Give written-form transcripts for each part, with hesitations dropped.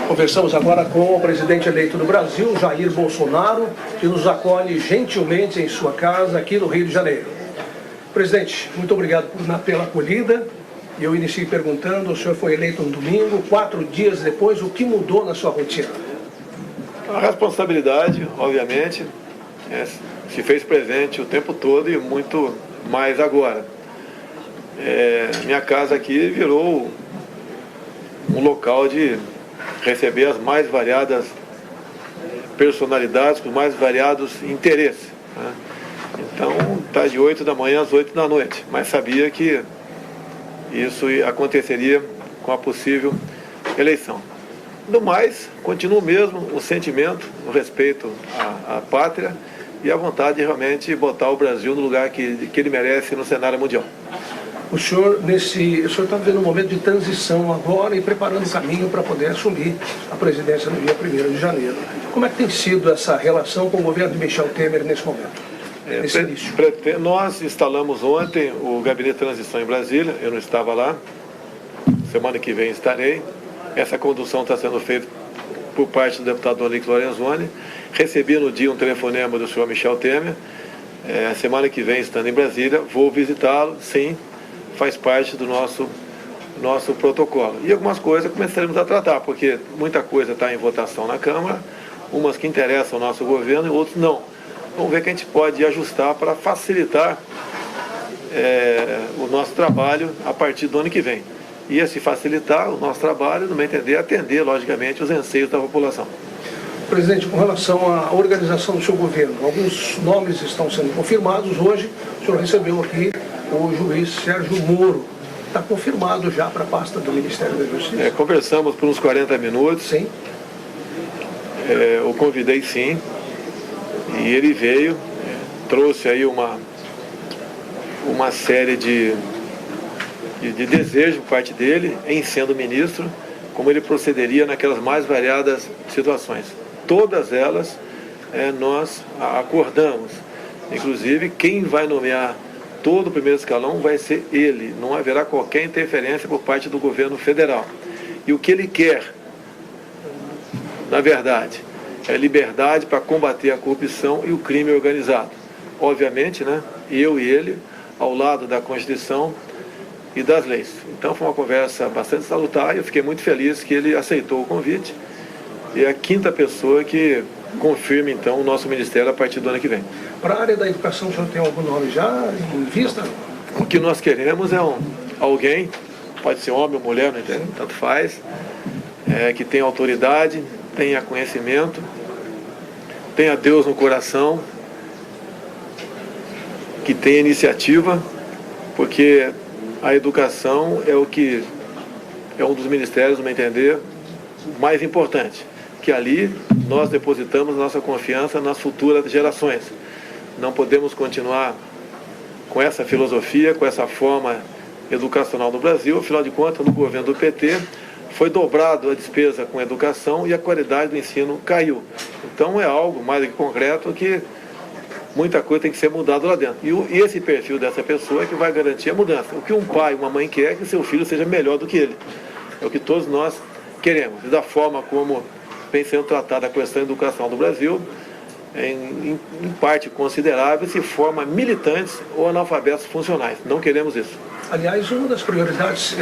Conversamos agora com o presidente eleito do Brasil, Jair Bolsonaro, que nos acolhe gentilmente em sua casa aqui no Rio de Janeiro. Presidente, muito obrigado pela acolhida. Eu iniciei perguntando, o senhor foi eleito no domingo, 4 dias depois, o que mudou na sua rotina? A responsabilidade, obviamente, se fez presente o tempo todo e muito mais agora. Minha casa aqui virou um local de receber as mais variadas personalidades, com os mais variados interesses, né? Então, está de 8 da manhã às 8 da noite, mas sabia que isso aconteceria com a possível eleição. Do mais, continua mesmo o sentimento, o respeito à pátria e a vontade de realmente botar o Brasil no lugar que ele merece no cenário mundial. O senhor está vivendo um momento de transição agora e preparando o caminho para poder assumir a presidência no dia 1º de janeiro. Como é que tem sido essa relação com o governo de Michel Temer nesse momento, nesse início? Nós instalamos ontem o Gabinete de Transição em Brasília, eu não estava lá, semana que vem estarei. Essa condução está sendo feita por parte do deputado Onyx Lorenzoni. Recebi no dia um telefonema do senhor Michel Temer. Semana que vem, estando em Brasília, vou visitá-lo, sim, faz parte do nosso protocolo. E algumas coisas começaremos a tratar, porque muita coisa está em votação na Câmara, umas que interessam ao nosso governo e outras não. Vamos ver que a gente pode ajustar para facilitar o nosso trabalho a partir do ano que vem. E esse facilitar o nosso trabalho, no meu entender, atender, logicamente, os anseios da população. Presidente, com relação à organização do seu governo, alguns nomes estão sendo confirmados. Hoje, o senhor recebeu aqui o juiz Sérgio Moro. Está confirmado já para a pasta do Ministério da Justiça? Conversamos por uns 40 minutos. Sim. O convidei, sim. E ele veio, trouxe aí uma série de desejo por parte dele, em sendo ministro, como ele procederia naquelas mais variadas situações. Todas elas nós acordamos. Inclusive, quem vai nomear todo o primeiro escalão vai ser ele. Não haverá qualquer interferência por parte do governo federal. E o que ele quer, na verdade, é liberdade para combater a corrupção e o crime organizado. Obviamente, né, eu e ele, ao lado da Constituição e das leis. Então foi uma conversa bastante salutar e eu fiquei muito feliz que ele aceitou o convite. E é a 5ª pessoa que confirma, então, o nosso ministério a partir do ano que vem. Para a área da educação, o senhor tem algum nome já em vista? O que nós queremos é alguém, pode ser homem ou mulher, não entendo, tanto faz, que tenha autoridade, tenha conhecimento, tenha Deus no coração, que tenha iniciativa, porque a educação é um dos ministérios, no meu entender, mais importante, que ali nós depositamos nossa confiança nas futuras gerações. Não podemos continuar com essa filosofia, com essa forma educacional no Brasil. Afinal de contas, no governo do PT, foi dobrado a despesa com educação e a qualidade do ensino caiu. Então é algo mais do que concreto que muita coisa tem que ser mudada lá dentro. E esse perfil dessa pessoa é que vai garantir a mudança. O que um pai e uma mãe quer é que seu filho seja melhor do que ele. É o que todos nós queremos. E da forma como vem sendo tratada a questão educacional do Brasil, em parte considerável, se forma militantes ou analfabetos funcionais. Não queremos isso. Aliás, uma das prioridades,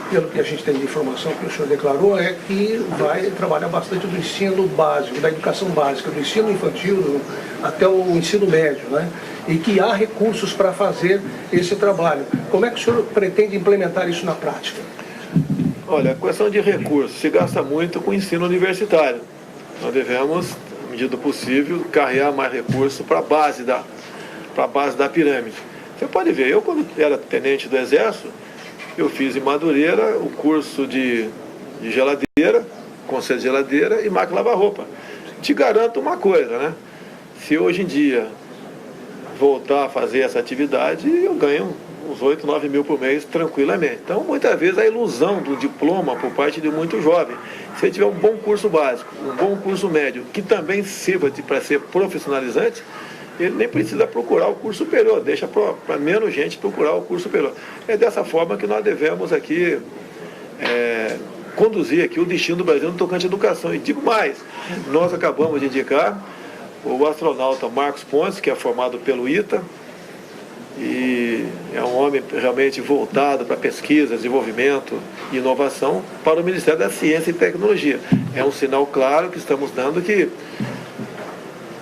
pelo que a gente tem de informação que o senhor declarou, é que vai trabalhar bastante do ensino básico, da educação básica, do ensino infantil até o ensino médio, né? E que há recursos para fazer esse trabalho. Como é que o senhor pretende implementar isso na prática? Olha, a questão de recursos se gasta muito com o ensino universitário. Nós devemos, na medida do possível, carregar mais recursos para a base da pirâmide. Você pode ver, eu quando era tenente do Exército, eu fiz em Madureira o curso de geladeira, conserto de geladeira e máquina de lavar roupa. Te garanto uma coisa, né? Se hoje em dia voltar a fazer essa atividade, eu ganho uns 8, 9 mil por mês tranquilamente. Então, muitas vezes, a ilusão do diploma por parte de muito jovem. Se ele tiver um bom curso básico, um bom curso médio, que também sirva para ser profissionalizante, ele nem precisa procurar o curso superior, deixa para menos gente procurar o curso superior. É dessa forma que nós devemos aqui conduzir aqui o destino do Brasil no tocante à educação. E digo mais, nós acabamos de indicar o astronauta Marcos Pontes, que é formado pelo ITA, e é um homem realmente voltado para pesquisa, desenvolvimento e inovação para o Ministério da Ciência e Tecnologia. É um sinal claro que estamos dando que,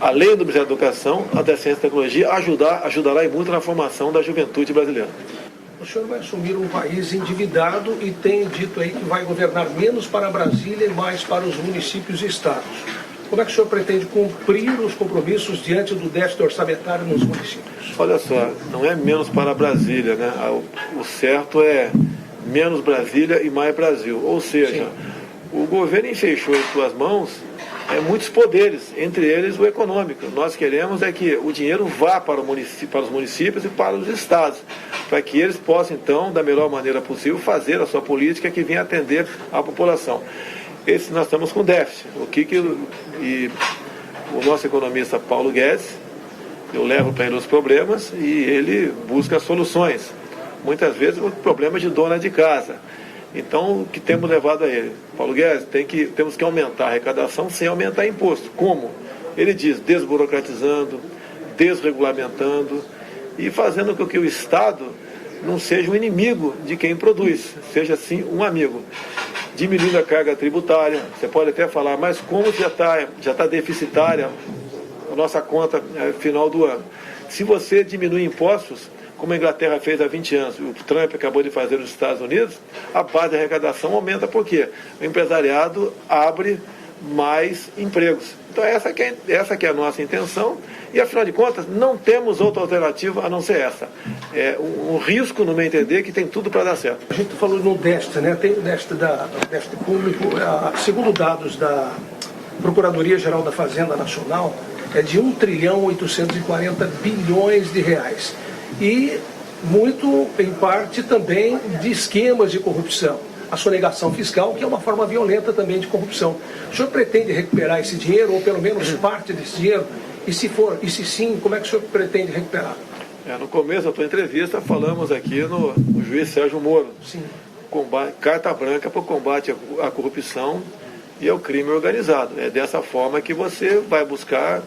além do Ministério da Educação, a da Ciência e Tecnologia ajudará e muito na formação da juventude brasileira. O senhor vai assumir um país endividado e tem dito aí que vai governar menos para Brasília e mais para os municípios e estados. Como é que o senhor pretende cumprir os compromissos diante do déficit orçamentário nos municípios? Olha só, não é menos para Brasília, né? O certo é menos Brasília e mais Brasil. Ou seja, sim, o governo enfeixou em suas mãos muitos poderes, entre eles o econômico. Nós queremos é que o dinheiro vá para os municípios e para os estados, para que eles possam, então, da melhor maneira possível, fazer a sua política que venha atender a população. Nós estamos com déficit. E o nosso economista Paulo Guedes, eu levo para ele os problemas e ele busca soluções. Muitas vezes o problema de dona de casa. Então, o que temos levado a ele? Paulo Guedes, temos que aumentar a arrecadação sem aumentar imposto. Como? Ele diz, desburocratizando, desregulamentando e fazendo com que o Estado não seja um inimigo de quem produz, seja sim um amigo. Diminuindo a carga tributária, você pode até falar, mas como já está deficitária a nossa conta final do ano? Se você diminui impostos, como a Inglaterra fez há 20 anos, o Trump acabou de fazer nos Estados Unidos, a base de arrecadação aumenta. Por quê? O empresariado abre mais empregos. Então essa que é a nossa intenção e, afinal de contas, não temos outra alternativa a não ser essa. É um risco, no meu entender, que tem tudo para dar certo. A gente falou no déficit, né? Tem o déficit público, segundo dados da Procuradoria-Geral da Fazenda Nacional, é de 1.840 bilhões de reais. E muito, em parte, também de esquemas de corrupção. A sonegação fiscal, que é uma forma violenta também de corrupção. O senhor pretende recuperar esse dinheiro, ou pelo menos parte desse dinheiro? E se sim, como é que o senhor pretende recuperar? No começo da tua entrevista, falamos aqui no juiz Sérgio Moro. Sim. Carta branca para o combate à corrupção e ao crime organizado. É dessa forma que você vai buscar,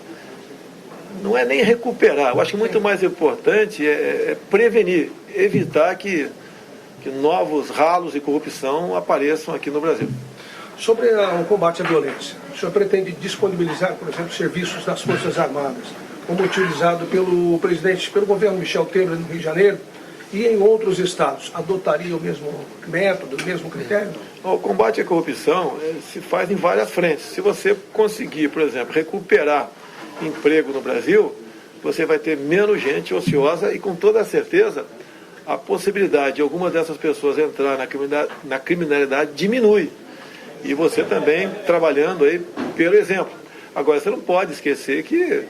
não é nem recuperar, eu acho que muito mais importante é prevenir, evitar que novos ralos de corrupção apareçam aqui no Brasil. Sobre o combate à violência, o senhor pretende disponibilizar, por exemplo, serviços das Forças Armadas, como utilizado pelo governo Michel Temer no Rio de Janeiro e em outros estados? Adotaria o mesmo método, o mesmo critério? O combate à corrupção se faz em várias frentes. Se você conseguir, por exemplo, recuperar emprego no Brasil, você vai ter menos gente ociosa e, com toda a certeza, a possibilidade de algumas dessas pessoas entrar na criminalidade diminui. E você também trabalhando aí pelo exemplo. Agora, você não pode esquecer que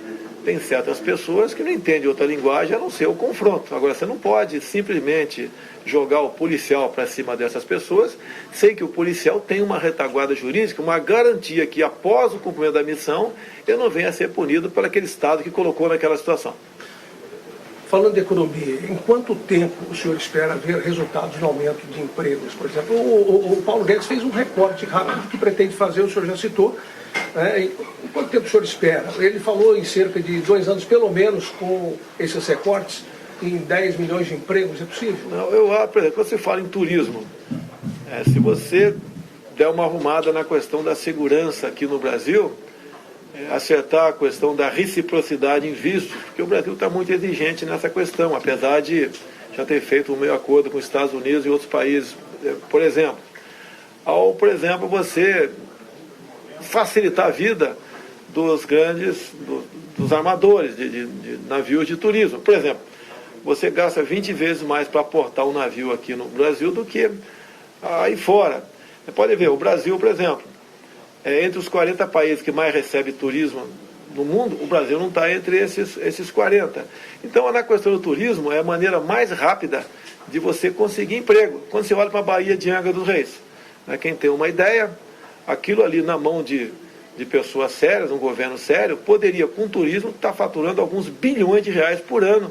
tem certas pessoas que não entendem outra linguagem a não ser o confronto. Agora, você não pode simplesmente jogar o policial para cima dessas pessoas sem que o policial tenha uma retaguarda jurídica, uma garantia que, após o cumprimento da missão, ele não venha a ser punido por aquele Estado que colocou naquela situação. Falando de economia, em quanto tempo o senhor espera ver resultados no aumento de empregos? Por exemplo, o Paulo Guedes fez um recorte rápido que pretende fazer, o senhor já citou. Em quanto tempo o senhor espera? Ele falou em cerca de 2 anos, pelo menos, com esses recortes, em 10 milhões de empregos. É possível? Não, por exemplo, quando você fala em turismo, se você der uma arrumada na questão da segurança aqui no Brasil, acertar a questão da reciprocidade em vistos, porque o Brasil está muito exigente nessa questão, apesar de já ter feito um meio acordo com os Estados Unidos e outros países. Por exemplo, você facilitar a vida dos dos armadores de navios de turismo. Por exemplo, você gasta 20 vezes mais para aportar um navio aqui no Brasil do que aí fora. Você pode ver, o Brasil, por exemplo, entre os 40 países que mais recebem turismo no mundo, o Brasil não está entre esses 40. Então, na questão do turismo, é a maneira mais rápida de você conseguir emprego. Quando você olha para a Baía de Angra dos Reis, quem tem uma ideia, aquilo ali na mão de pessoas sérias, um governo sério, poderia, com o turismo, estar faturando alguns bilhões de reais por ano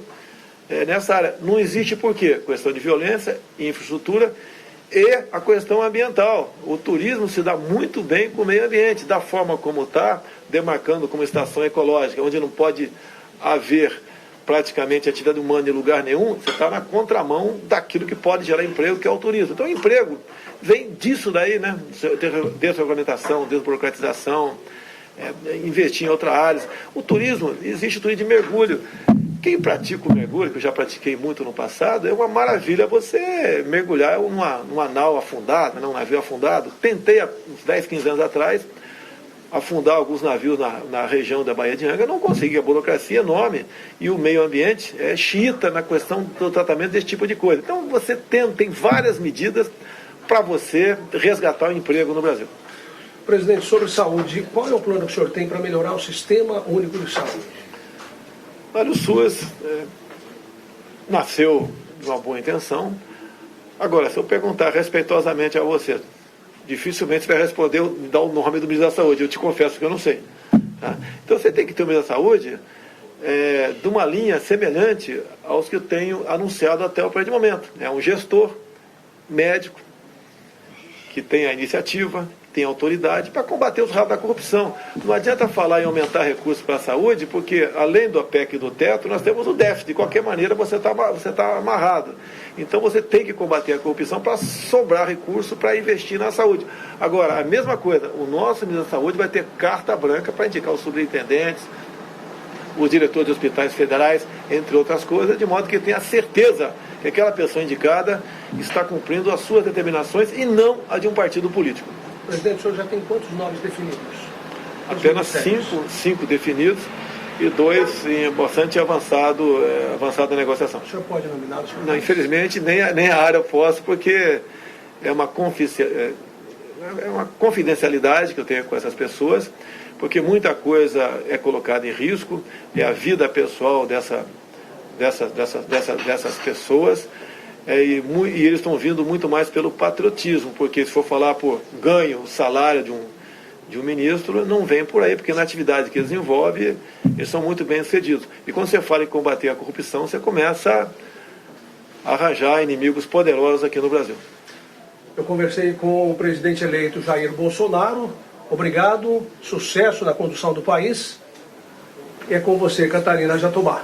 nessa área. Não existe por quê? Questão de violência, infraestrutura e a questão ambiental. O turismo se dá muito bem com o meio ambiente, da forma como está, demarcando como estação ecológica, onde não pode haver praticamente atividade humana em lugar nenhum, você está na contramão daquilo que pode gerar emprego, que é o turismo. Então o emprego vem disso daí, né? Desregulamentação, desburocratização, investir em outras áreas. O turismo, existe o turismo de mergulho. Quem pratica o mergulho, que eu já pratiquei muito no passado, é uma maravilha você mergulhar numa nau afundada, num navio afundado. Tentei há uns 10, 15 anos atrás afundar alguns navios na região da Baía de Anga, não consegui, a burocracia é enorme e o meio ambiente é xiita na questão do tratamento desse tipo de coisa. Então você tem várias medidas para você resgatar o emprego no Brasil. Presidente, sobre saúde, qual é o plano que o senhor tem para melhorar o Sistema Único de Saúde? Olha, o SUS nasceu de uma boa intenção. Agora, se eu perguntar respeitosamente a você, dificilmente você vai responder, me dar o nome do ministro da Saúde. Eu te confesso que eu não sei. Tá? Então você tem que ter o ministro da Saúde de uma linha semelhante aos que eu tenho anunciado até o presente momento. É um gestor médico que tem a iniciativa, tem autoridade para combater os rabos da corrupção. Não adianta falar em aumentar recursos para a saúde, porque além do APEC e do teto, nós temos o déficit. De qualquer maneira, você está amarrado. Então você tem que combater a corrupção para sobrar recurso para investir na saúde. Agora, a mesma coisa, o nosso ministro da Saúde vai ter carta branca para indicar os superintendentes, os diretores de hospitais federais, entre outras coisas, de modo que ele tenha certeza que aquela pessoa indicada está cumprindo as suas determinações e não a de um partido político. Presidente, o senhor já tem quantos nomes definidos? Apenas cinco definidos e 2 em bastante avançada negociação. O senhor pode nominar? Não, infelizmente, nem a área eu posso, porque é uma confidencialidade que eu tenho com essas pessoas, porque muita coisa é colocada em risco, é a vida pessoal dessas pessoas, e eles estão vindo muito mais pelo patriotismo, porque se for falar por ganho, salário de um ministro, não vem por aí, porque na atividade que eles envolvem, eles são muito bem sucedidos. E quando você fala em combater a corrupção, você começa a arranjar inimigos poderosos aqui no Brasil. Eu conversei com o presidente eleito Jair Bolsonaro. Obrigado, sucesso na condução do país. E é com você, Catarina Jatobá.